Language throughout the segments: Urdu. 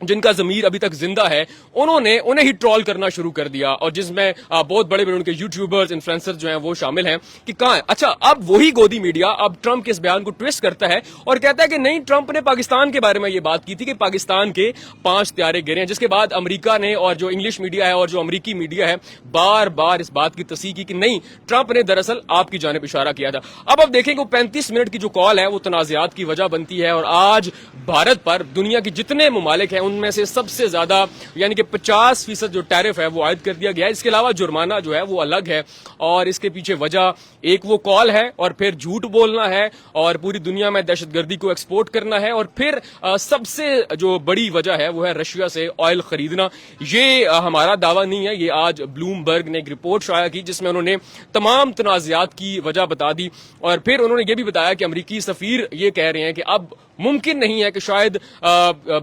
جن کا ضمیر ابھی تک زندہ ہے انہیں ہی ٹرول کرنا شروع کر دیا, اور جس میں بہت بڑے بڑے ان کے یوٹیوبرز انفلوئنسر جو ہیں وہ شامل ہیں کہ کہاں ہے. اچھا, اب وہی گودی میڈیا اب ٹرمپ کے اس بیان کو ٹویسٹ کرتا ہے اور کہتا ہے کہ نہیں, ٹرمپ نے پاکستان کے بارے میں یہ بات کی تھی کہ پاکستان کے 5 طیارے گرے ہیں, جس کے بعد امریکہ نے اور جو انگلش میڈیا ہے اور جو امریکی میڈیا ہے بار بار اس بات کی تصحیح کی کہ نہیں, ٹرمپ نے دراصل آپ کی جانب اشارہ کیا تھا. اب آپ دیکھیں کہ 35 منٹ کی جو کال ہے وہ تنازعات کی وجہ بنتی ہے, اور آج بھارت پر دنیا کے جتنے ممالک ہیں ان میں سے سب سے زیادہ یعنی کہ 50% جو ٹیرف ہے وہ عائد کر دیا گیا ہے. اس کے علاوہ جرمانہ جو ہے وہ الگ ہے, اور اس کے پیچھے وجہ ایک وہ کال ہے, اور پھر جھوٹ بولنا ہے, اور پوری دنیا میں دہشت گردی کو ایکسپورٹ کرنا ہے, اور پھر سب سے جو بڑی وجہ ہے وہ ہے رشیا سے آئل خریدنا. یہ ہمارا دعویٰ نہیں ہے, یہ آج بلوم برگ نے ایک رپورٹ شائع کی جس میں انہوں نے تمام تنازعات کی وجہ بتا دی, اور پھر انہوں نے یہ بھی بتایا کہ امریکی سفیر یہ کہہ رہے ہیں کہ اب ممکن نہیں ہے کہ شاید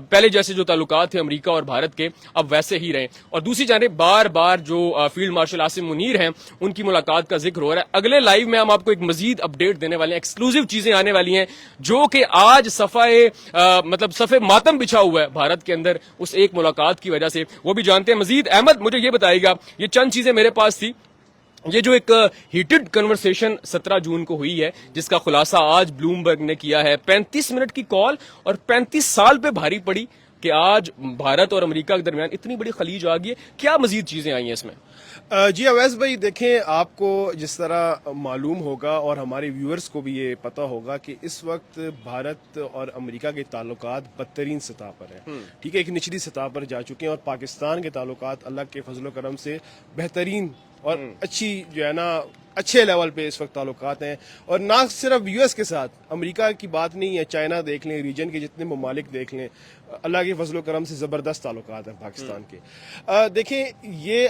پہلے جیسے جو تعلقات تھے امریکہ اور بھارت کے اب ویسے ہی رہیں. اور دوسری جانب بار بار جو فیلڈ مارشل عاصم منیر ہیں ان کی ملاقات کا ذکر ہو رہا ہے. اگلے لائیو میں ہم آپ کو ایک مزید اپڈیٹ دینے والے ہیں, ایکسکلوزیو چیزیں آنے والی ہیں جو کہ آج صفحے ماتم بچھا ہوا ہے بھارت کے اندر اس ایک ملاقات کی وجہ سے, وہ بھی جانتے ہیں. مزید احمد مجھے یہ بتائے گا, یہ چند چیزیں میرے پاس تھی, یہ جو ایک ہیٹڈ کنورسیشن 17 جون کو ہوئی ہے جس کا خلاصہ آج بلوم برگ نے کیا ہے, 35 منٹ کی کال اور 35 سال پہ بھاری پڑی کہ آج بھارت اور امریکہ کے درمیان اتنی بڑی خلیج آ گئی ہے. کیا مزید چیزیں آئی ہیں اس میں؟ جی اویس بھائی, دیکھیں آپ کو جس طرح معلوم ہوگا اور ہمارے ویورز کو بھی یہ پتہ ہوگا کہ اس وقت بھارت اور امریکہ کے تعلقات بدترین سطح پر ہیں, ٹھیک ہے, ایک نچلی سطح پر جا چکے ہیں, اور پاکستان کے تعلقات اللہ کے فضل و کرم سے بہترین اور اچھی جو ہے نا اچھے لیول پہ اس وقت تعلقات ہیں. اور نہ صرف یو ایس کے ساتھ, امریکہ کی بات نہیں ہے, چائنا دیکھ لیں, ریجن کے جتنے ممالک دیکھ لیں, اللہ کے فضل و کرم سے زبردست تعلقات ہیں پاکستان کے. دیکھیں یہ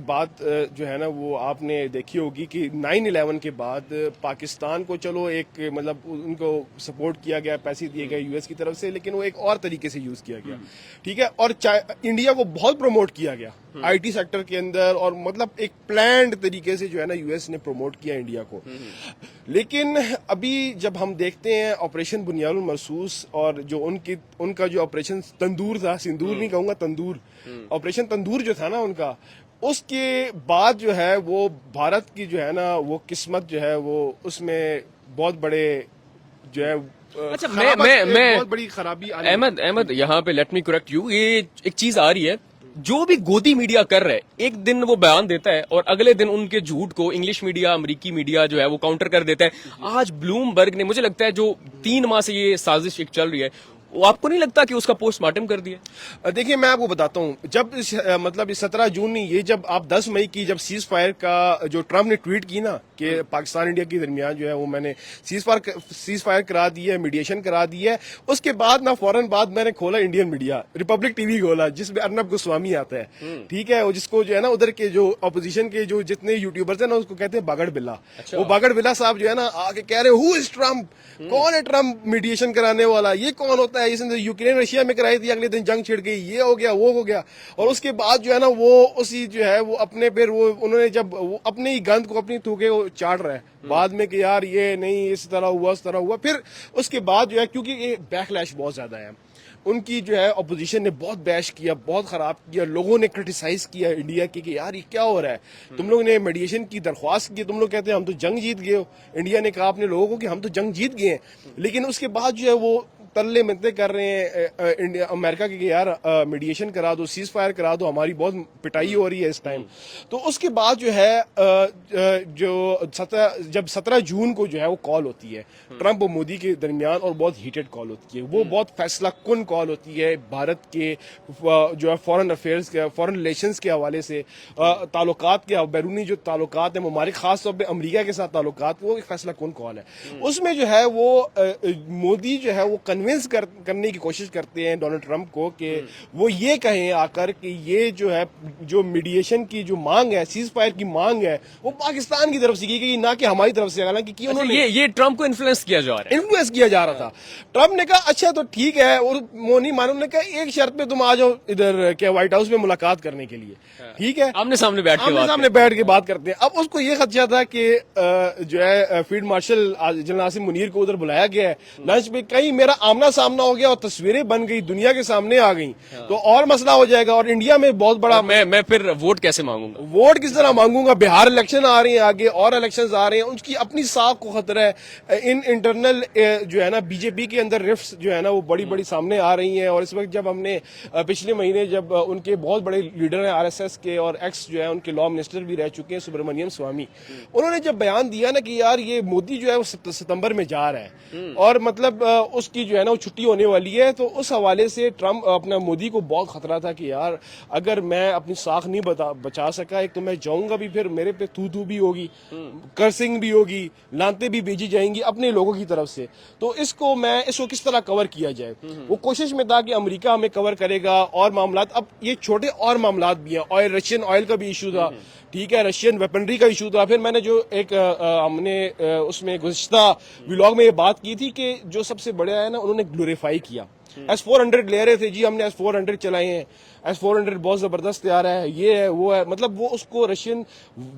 بات جو ہے نا وہ آپ نے دیکھی ہوگی کہ 9/11 کے بعد پاکستان کو چلو ایک مطلب ان کو سپورٹ کیا گیا, پیسے دیے گئے یو ایس کی طرف سے, لیکن وہ ایک اور طریقے سے یوز کیا گیا, ٹھیک ہے, اور انڈیا کو بہت پروموٹ کیا گیا آئی ٹی سیکٹر کے اندر, اور مطلب ایک پلانڈ طریقے سے جو ہے نا یو ایس نے پروموٹ کیا انڈیا کو. لیکن ابھی جب ہم دیکھتے ہیں آپریشن بنیاد المرصوص اور جو ان کا جو آپریشن تندور تھا, سندور نہیں کہوں گا, تندور, آپریشن تندور جو تھا نا ان کا, اس کے بعد جو ہے وہ بھارت کی جو ہے نا وہ قسمت جو ہے وہ اس میں بہت بڑے جو ہے اچھا میں بہت بڑی خرابی. احمد یہاں پہ لیٹ می کریکٹ یو, یہ ایک چیز آ رہی ہے, جو بھی گودی میڈیا کر رہے ایک دن وہ بیان دیتا ہے اور اگلے دن ان کے جھوٹ کو انگلش میڈیا امریکی میڈیا جو ہے وہ کاؤنٹر کر دیتا ہے. آج بلوم برگ نے, مجھے لگتا ہے جو 3 ماہ سے یہ سازش ایک چل رہی ہے, وہ آپ کو نہیں لگتا کہ اس کا پوسٹ مارٹم کر دیا؟ دیکھیں میں آپ کو بتاتا ہوں, جب مطلب 17 جون نہیں, یہ جب آپ 10 مئی کی جب سیز فائر کا جو ٹرمپ نے ٹویٹ کی نا کہ پاکستان انڈیا کے درمیان جو ہے وہ میں نے سیز فائر کرا دی ہے, میڈیشن کرا دی ہے, اس کے بعد نا فوراً بعد میں نے کھولا Indian media, republic T V کھولا جس میں ارنب گوسوامی آتا ہے, ٹھیک ہے, جس کو جو ہے نا ادھر کے جو اپوزیشن کے جو جتنے یوٹیوبرز ہیں نا اس کو کہتے ہیں باگڑ بلا. وہ باگڑ بلا صاحب جو ہے نا آ کے کہہ رہے ہو از ٹرمپ, کون ہے ٹرمپ میڈیشن کرانے والا, یہ کون ہوتا ہے, اس نے یوکرین رشیا میں کرائی تھی, اگلے دن جنگ چھڑ گئی, یہ ہو گیا وہ ہو گیا. اور اس کے بعد جو ہے نا وہ اسی جو ہے وہ اپنے پھر وہ انہوں نے جب وہ اپنے ہی گند کو اپنی تھوکے وہ چاٹ رہا ہے بعد میں کہ یار یہ نہیں اس طرح ہوا اس طرح ہوا. پھر اس کے بعد جو ہے کیونکہ یہ بیک لیش بہت زیادہ ہے, ان کی جو ہے اپوزیشن نے بہت بیش کیا, بہت خراب کیا, لوگوں نے کرٹیسائز کیا انڈیا کی کہ یار یہ کیا ہو رہا ہے, تم لوگ نے میڈیشن کی درخواست کی, تم لوگ کہتے ہیں ہم تو جنگ جیت گئے ہو. انڈیا نے کہا اپنے لوگوں کو کہ ہم تو جنگ جیت گئے ہیں, لیکن اس کے بعد جو ہے وہ تلے منتیں کر رہے ہیں امریکہ کے کہ یار میڈیشن کرا دو, سیز فائر کرا دو, ہماری بہت پٹائی ہو رہی ہے اس ٹائم. تو اس کے بعد جو ہے جب 17 جون کو جو ہے وہ کال ہوتی ہے ٹرمپ اور مودی کے درمیان, اور بہت ہیٹڈ کال ہوتی ہے, وہ بہت فیصلہ کن کال ہوتی ہے بھارت کے جو ہے فورن افیئرز کے, فورن ریلیشنز کے حوالے سے, تعلقات کے بیرونی جو تعلقات ہیں ممالک, خاص طور پہ امریکہ کے ساتھ تعلقات, وہ ایک فیصلہ کن کال ہے. اس میں جو ہے وہ مودی جو ہے وہ کنونس کرنے کی کوشش کرتے ہیں ڈونلڈ ٹرمپ کو کہ وہ یہ کہیں آ کر کہ یہ جو ہے جو میڈیشن کی جو مانگ ہے, سیز فائر کی مانگ ہے, وہ پاکستان کی طرف سے کی گئی, نہ کہ ہماری طرف سے. حالانکہ انہوں نے یہ ٹرمپ کو انفلوئنس کیا جا رہا تھا. ٹرمپ نے کہا اچھا تو ٹھیک ہے, اور مونی مانو نے کہا ایک شرط پہ تم آ جاؤ ادھر کیا وائٹ ہاؤس میں ملاقات کرنے کے لیے, ٹھیک ہے, آمنے سامنے بیٹھ کے بات کرتے ہیں. اب اس کو یہ خدشہ تھا کہ جو ہے field marshal general Asim Munir کو ادھر بلایا گیا ہے لنچ پہ, کہیں میرا آمنا سامنا ہو گیا اور تصویریں بن گئی, دنیا کے سامنے آ گئی, تو اور مسئلہ ہو جائے گا. اور انڈیا میں بہت بڑا میں پھر ووٹ کیسے مانگوں گا؟ ووٹ کس طرح مانگوں گا؟ بہار الیکشن آ رہے ہیں آگے, اور الیکشنز آ رہے ہیں, ان کی اپنی ساکھ کو خطرہ ہے. ان انٹرنل جو ہے نا بی جے پی کے اندر رفٹس جو ہے نا وہ بڑی بڑی سامنے آ رہی ہیں. اور اس وقت جب ہم نے پچھلے مہینے جب ان کے بہت بڑے لیڈر ہیں آر ایس ایس کے, اور ایکس جو ہے ان کے لا منسٹر بھی رہ چکے ہیں سبرامنیم سوامی, انہوں نے جب بیان دیا نا کہ یار یہ مودی جو ہے وہ ستمبر میں جا رہا ہے اور مطلب اس کی جو ہے نا وہ چھٹی ہونے والی ہے, تو اس حوالے سے ٹرمپ اپنا مودی کو بہت خطرہ تھا کہ یار اگر میں اپنی ساکھ نہیں بچا سکا, ایک تو میں جاؤں گا بھی, پھر میرے پہ تو بھی ہوگی, کرسنگ بھی ہوگی, لانتے بھی بھیجی جائیں گی اپنے لوگوں کی طرف سے. تو اس کو کس طرح کور کیا جائے, وہ کوشش میں تھا کہ امریکہ ہمیں کور کرے گا اور معاملات. اب یہ چھوٹے اور معاملات بھی ہیں, آئل, رشین آئل کا بھی ایشو تھا, ٹھیک ہے, رشین ویپنری کا ایشو تھا. پھر میں نے جو ایک ہم نے اس میں گزشتہ ولاگ میں یہ بات کی تھی کہ جو سب سے بڑے ہے نا انہوں نے گلوریفائی کیا. S-400 لے رہے تھے جی, ہم نے S-400 چلائے ہیں, S-400 بہت زبردست تیار ہے, یہ ہے وہ ہے, مطلب وہ اس کو رشین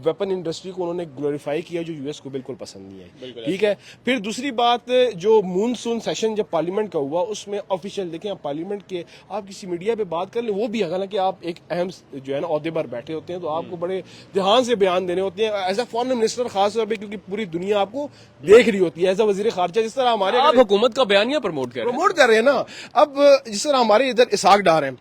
ویپن انڈسٹری کو انہوں نے گلوریفائی کیا جو US کو بالکل پسند نہیں ہے. ٹھیک ہے. پھر دوسری بات, جو مونسون سیشن جب پارلیمنٹ کا ہوا اس میں آفیشیل دیکھیں آپ پارلیمنٹ کے, آپ کسی میڈیا پہ بات کر لیں, وہ بھی حالانکہ آپ ایک اہم جو ہے نا عہدے پر بیٹھے ہوتے ہیں تو آپ کو بڑے دھیان سے بیان دینے ہوتے ہیں ایز اے فارن منسٹر, خاص طور پہ کیونکہ پوری دنیا آپ کو دیکھ رہی ہوتی ہے ایز اے وزیر خارجہ. جس طرح ہمارے آپ حکومت کا بیانیہ پروموٹ کر رہے ہیں نا, اب جس طرح ہمارے ادھر اسحاق ڈار ہیں,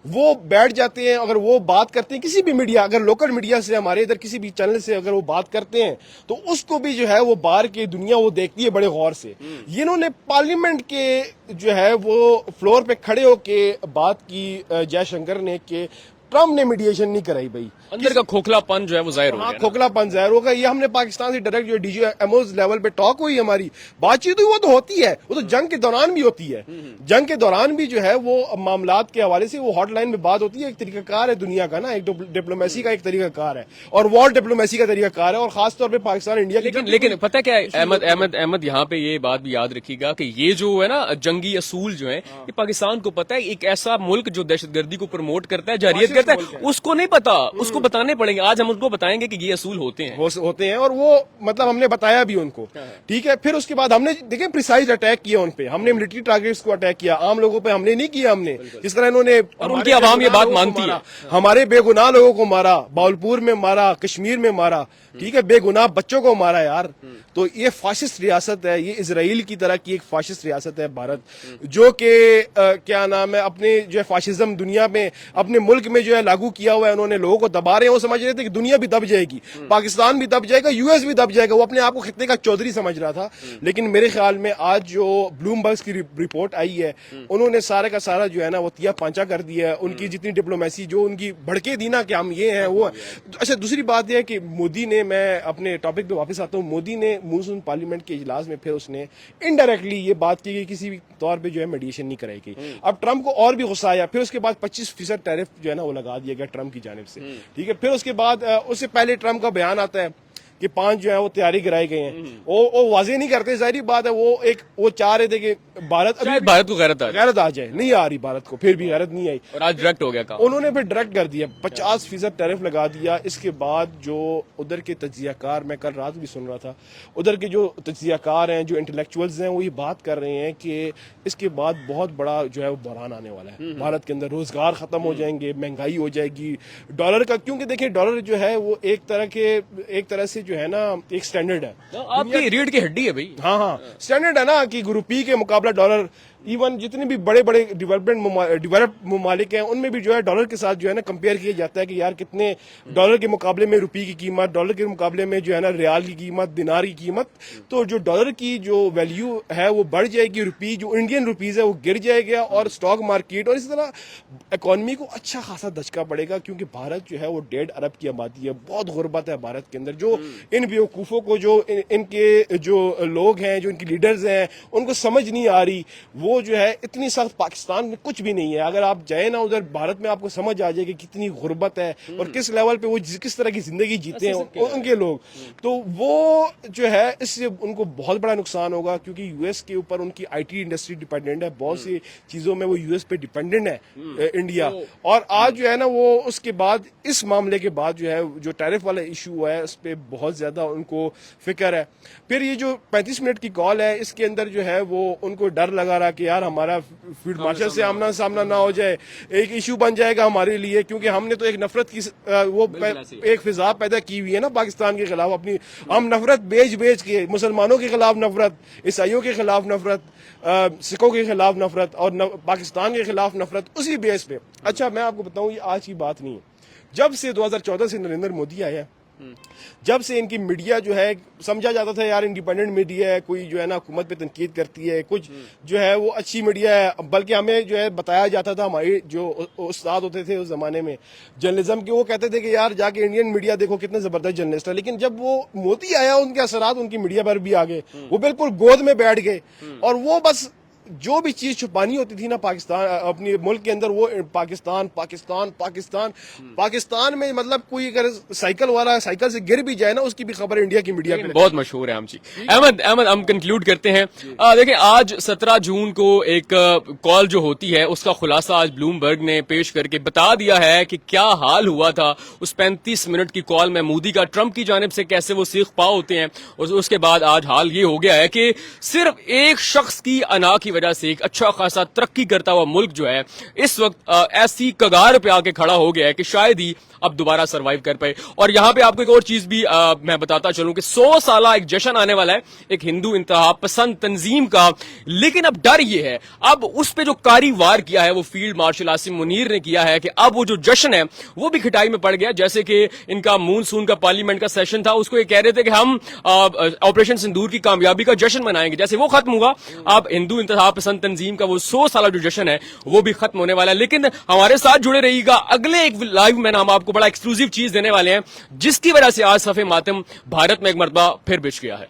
وہ بیٹھ جاتے ہیں, اگر وہ بات کرتے ہیں کسی بھی میڈیا, اگر لوکل میڈیا سے ہمارے ادھر کسی بھی چینل سے اگر وہ بات کرتے ہیں تو اس کو بھی جو ہے وہ باہر کی دنیا وہ دیکھتی ہے بڑے غور سے. انہوں نے پارلیمنٹ کے جو ہے وہ فلور پہ کھڑے ہو کے بات کی جے شنکر نے کہ ٹرمپ نے میڈیشن نہیں کرائی. بھائی اندر کا کھوکھلا پن جو ہے وہ ظاہر ہو گیا, کھوکھلا پن ظاہر ہوگا. یہ ہم نے پاکستان سے ڈائریکٹ جو ڈی جی ایموز لیول پہ ٹاک ہوئی, ہماری بات چیت ہوئی, وہ تو ہوتی ہے, وہ تو جنگ کے دوران بھی ہوتی ہے. جنگ کے دوران بھی جو ہے وہ معاملات کے حوالے سے وہ ہاٹ لائن میں بات ہوتی ہے. ایک طریقہ کار ہے دنیا کا نا, ایک ڈپلومیسی کا ایک طریقہ کار ہے, اور وار ڈپلومیسی کا طریقہ کار ہے, اور خاص طور پہ پاکستان انڈیا کی. لیکن پتہ کیا ہے احمد یہاں پہ یہ بات بھی یاد رکھیے گا کہ یہ جو ہے نا جنگی اصول جو ہیں, یہ پاکستان کو پتہ ہے ایک ایسا ملک جو دہشت گردی کو پروموٹ کرتا ہے, جارحیت کرتا ہے, اس کو نہیں پتا, اس کو بتانے پڑیں گے. آج ہم ان کو بتائیں گے کہ یہ اصول ہوتے ہیں اور وہ مطلب ہم نے بتایا بھی ان کو. ٹھیک ہے. پھر اس کے بعد ہم نے دیکھیں پریسائز اٹیک کیا ان پہ, ہم نے ملٹری ٹارگیٹس کو اٹیک کیا, عام لوگوں پہ حملے نہیں کیا ہم نے جس طرح انہوں نے, اور ان کی عوام یہ بات مانتی ہے, ہمارے بے گناہ لوگوں کو مارا, باولپور میں مارا, کشمیر میں مارا, ٹھیک ہے, بے گناہ بچوں کو مارا یار. تو یہ فاشسٹ ریاست ہے, یہ اسرائیل کی طرح کی ایک فاشسٹ ریاست ہے بھارت, جو کہ کیا نام ہے اپنے جو ہے فاشزم دنیا میں اپنے ملک میں جو ہے لاگو کیا ہوا ہے. انہوں نے لوگوں کو دبا رہے ہیں, وہ سمجھ رہے تھے کہ دنیا بھی دب جائے گی, پاکستان بھی دب جائے گا, US بھی دب جائے گا. وہ اپنے آپ کو خطے کا چودھری سمجھ رہا تھا. لیکن میرے خیال میں آج جو بلوم برگز کی رپورٹ آئی ہے, انہوں نے سارے کا سارا جو ہے نا وہ تیا پانچا کر دیا ہے. ان کی جتنی ڈپلومیسی جو ان کی بھڑکے دی نا کہ ہم یہ ہیں وہ ہیں. اچھا, دوسری بات یہ ہے کہ مودی نے, میں اپنے ٹاپک پہ واپس آتا ہوں, مودی نے مونسون پارلیمنٹ کے اجلاس میں پھر اس نے انڈائریکٹلی یہ بات کی کہ کسی بھی طور پہ جو ہے میڈیشن نہیں کرائی گئی. اب ٹرمپ کو اور بھی غصہ آیا, پھر اس کے بعد 25% ٹیرف جو ہے نا وہ لگا دیا گیا ٹرمپ کی جانب سے. ٹھیک ہے. پھر اس کے بعد اس سے پہلے ٹرمپ کا بیان آتا ہے کہ 5 جو ہے وہ تیاری کرائی گئی ہیں, وہ واضح نہیں کرتے, ظاہری بات ہے. وہ چاہ رہے تھے کہ بھارت کو غیرت آ جائے, نہیں آ رہی بھارت کو, پھر بھی غیرت نہیں آئی, اور آج ڈائریکٹ ہو گیا کام. انہوں نے پھر ڈائریکٹ کر دیا, 50% ٹیرف لگا دیا. اس کے بعد جو ادھر کے تجزیہ کار, میں کل رات بھی سن رہا تھا, ادھر کے جو تجزیہ کار ہیں, جو انٹلیکچوئلز ہیں, وہ یہ بات کر رہے ہیں کہ اس کے بعد بہت بڑا جو ہے وہ بحران آنے والا ہے بھارت کے اندر. روزگار ختم ہو جائیں گے, مہنگائی ہو جائے گی, ڈالر کا, کیونکہ دیکھیں ڈالر جو ہے وہ ایک طرح سے جو ہے نا ایک سٹینڈرڈ ہے, آپ کی ریڑھ کی ہڈی ہے بھائی. ہاں سٹینڈرڈ ہے نا کہ روپی کے مقابلہ ڈالر, ایون جتنے بھی بڑے بڑے ڈیولپڈ ممالک ہیں ان میں بھی جو ہے ڈالر کے ساتھ جو ہے نا کمپیئر کیا جاتا ہے کہ یار کتنے ڈالر کے مقابلے میں روپی کی قیمت, ڈالر کے مقابلے میں جو ہے نا ریال کی قیمت, دینار کی قیمت. تو جو ڈالر کی جو ویلیو ہے وہ بڑھ جائے گی, روپی جو انڈین روپیز ہے وہ گر جائے گا, اور اسٹاک مارکیٹ اور اسی طرح اکانومی کو اچھا خاصا دھچکا پڑے گا. کیونکہ بھارت جو ہے وہ 1.5 ارب کی آبادی ہے, بہت غربت ہے بھارت کے اندر. جو ان بیوقوفوں کو, جو ان کے جو لوگ ہیں, جو ان کی لیڈرز ہیں, ان کو سمجھ نہیں آ رہی. وہ جو ہے اتنی سخت پاکستان میں کچھ بھی نہیں ہے. اگر آپ جائیں نا ادھر بھارت میں, آپ کو سمجھ آ جائے کہ کتنی غربت ہے اور کس لیول پہ وہ کس طرح کی زندگی جیتے ہیں ان کے لوگ. تو وہ جو ہے اس سے ان کو بہت بڑا نقصان ہوگا, کیونکہ US کے اوپر ان کی IT انڈسٹری ڈیپینڈنٹ ہے, بہت سی چیزوں میں وہ US پہ ڈیپینڈنٹ ہے انڈیا. اور آج جو ہے نا وہ اس کے بعد, اس معاملے کے بعد جو ہے جو ٹیرف والا ایشو ہوا ہے اس پہ بہت زیادہ ان کو فکر ہے. پھر یہ جو 35 منٹ کی کال ہے, اس کے اندر جو ہے وہ ان کو ڈر لگا رہا کہ یار ہمارا فیلڈ مارشل سے آمنا سامنا نہ ہو جائے، ایک ایشو بن جائے گا ہمارے لیے، کیونکہ ہم نے تو ایک نفرت کی وہ ایک فضا پیدا کی ہوئی ہے نا پاکستان کے خلاف اپنی. ہم نفرت بیچ کے مسلمانوں کے خلاف نفرت، عیسائیوں کے خلاف نفرت، سکھوں کے خلاف نفرت اور پاکستان کے خلاف نفرت اسی بیس پہ. اچھا میں آپ کو بتاؤں یہ آج کی بات نہیں ہے. جب سے 2014 سے نریندر مودی آیا، جب سے ان کی میڈیا جو ہے سمجھا جاتا تھا یار انڈیپینڈنٹ میڈیا ہے، کوئی جو ہے نا حکومت پہ تنقید کرتی ہے، کچھ جو ہے وہ اچھی میڈیا ہے، بلکہ ہمیں جو ہے بتایا جاتا تھا، ہمارے جو استاد ہوتے تھے اس زمانے میں جرنلزم کے، وہ کہتے تھے کہ یار جا کے انڈین میڈیا دیکھو کتنے زبردست جرنلسٹ ہے. لیکن جب وہ مودی آیا ان کے اثرات ان کی میڈیا پر بھی آ گئے، وہ بالکل گود میں بیٹھ گئے اور وہ بس جو بھی چیز چھپانی ہوتی تھی نا پاکستان اپنی ملک کے اندر، وہ پاکستان پاکستان پاکستان پاکستان میں مطلب کوئی اگر سائیکل والا سائیکل سے گر بھی جائے نا اس کی بھی خبر انڈیا کی میڈیا پہ بہت مشہور ہے. ہم جی احمد ہم کنکلوڈ کرتے ہیں. دیکھیں آج 17 جون کو ایک کال جو ہوتی ہے اس کا خلاصہ آج بلوم برگ نے پیش کر کے بتا دیا ہے کہ کیا حال ہوا تھا اس 35 منٹ کی کال میں مودی کا ٹرمپ کی جانب سے، کیسے وہ سیخ پا ہوتے ہیں. اور اس کے بعد آج حال یہ ہو گیا ہے کہ صرف ایک شخص کی انا کی وجہ سے ایک اچھا خاصا ترقی کرتا ہوا ملک جو ہے اس وقت ایسی کگار پہ آ کے کھڑا ہو گیا ہے کہ شاید ہی اب دوبارہ سروائیو کر پائے. اور یہاں پہ آپ کو ایک اور چیز بھی میں بتاتا چلوں کہ 100 سالہ ایک جشن آنے والا ہے ایک ہندو انتہا پسند تنظیم کا. لیکن اب ڈر یہ ہے، اب اس پہ جو کاری وار کیا ہے وہ فیلڈ مارشل عاصم منیر نے کیا ہے کہ اب وہ جو جشن ہے وہ بھی کھٹائی میں پڑ گیا. جیسے کہ ان کا مونسون کا پارلیمنٹ کا سیشن تھا، اس کو یہ کہہ رہے تھے کہ ہم آپریشن سندور کی کامیابی کا جشن منائیں گے. جیسے وہ ختم ہوا، اب ہندو انتہا پسند تنظیم کا وہ 100 سالہ جو جشن ہے وہ بھی ختم ہونے والا ہے. لیکن ہمارے ساتھ جڑے رہیے گا، اگلے ایک لائیو میں ہم آپ کو بڑا ایکسکلوسیو چیز دینے والے ہیں جس کی وجہ سے آج صفحے ماتم بھارت میں ایک مرتبہ پھر بچھ گیا ہے.